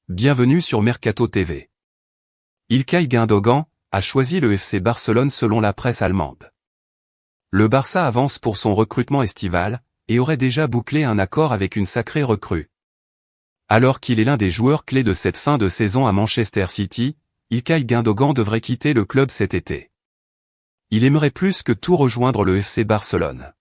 Bienvenue sur Mercato TV. İlkay Gündoğan a choisi le FC Barcelone selon la presse allemande. Le Barça avance pour son recrutement estival, et aurait déjà bouclé un accord avec une sacrée recrue. Alors qu'il est l'un des joueurs clés de cette fin de saison à Manchester City, İlkay Gündoğan devrait quitter le club cet été. Il aimerait plus que tout rejoindre le FC Barcelone.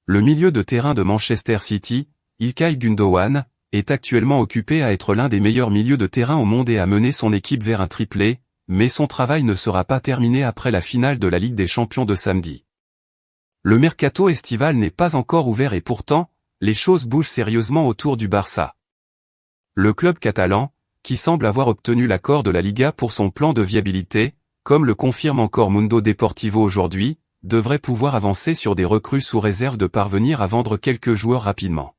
Le milieu de terrain de Manchester City, İlkay Gündoğan, est actuellement occupé à être l'un des meilleurs milieux de terrain au monde et à mener son équipe vers un triplé, mais son travail ne sera pas terminé après la finale de la Ligue des Champions de samedi. Le mercato estival n'est pas encore ouvert et pourtant, les choses bougent sérieusement autour du Barça. Le club catalan, qui semble avoir obtenu l'accord de la Liga pour son plan de viabilité, comme le confirme encore Mundo Deportivo aujourd'hui, devrait pouvoir avancer sur des recrues sous réserve de parvenir à vendre quelques joueurs rapidement.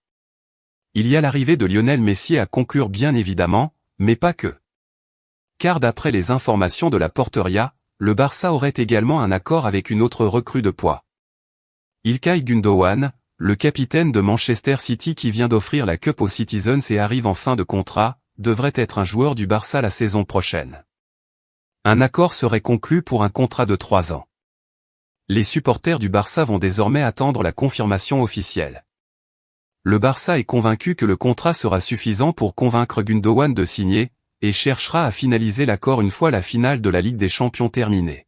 Il y a l'arrivée de Lionel Messi à conclure bien évidemment, mais pas que. Car d'après les informations de la Porteria, le Barça aurait également un accord avec une autre recrue de poids. İlkay Gündoğan, le capitaine de Manchester City qui vient d'offrir la Cup aux Citizens et arrive en fin de contrat, devrait être un joueur du Barça la saison prochaine. Un accord serait conclu pour un contrat de 3 ans. Les supporters du Barça vont désormais attendre la confirmation officielle. Le Barça est convaincu que le contrat sera suffisant pour convaincre Gündoğan de signer, et cherchera à finaliser l'accord une fois la finale de la Ligue des Champions terminée.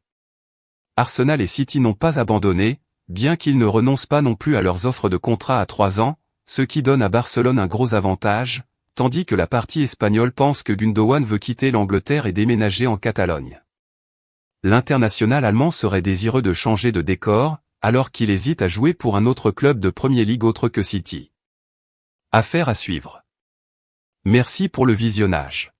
Arsenal et City n'ont pas abandonné, bien qu'ils ne renoncent pas non plus à leurs offres de contrat à 3 ans, ce qui donne à Barcelone un gros avantage, tandis que la partie espagnole pense que Gündoğan veut quitter l'Angleterre et déménager en Catalogne. L'international allemand serait désireux de changer de décor, alors qu'il hésite à jouer pour un autre club de Premier League autre que City. Affaire à suivre. Merci pour le visionnage.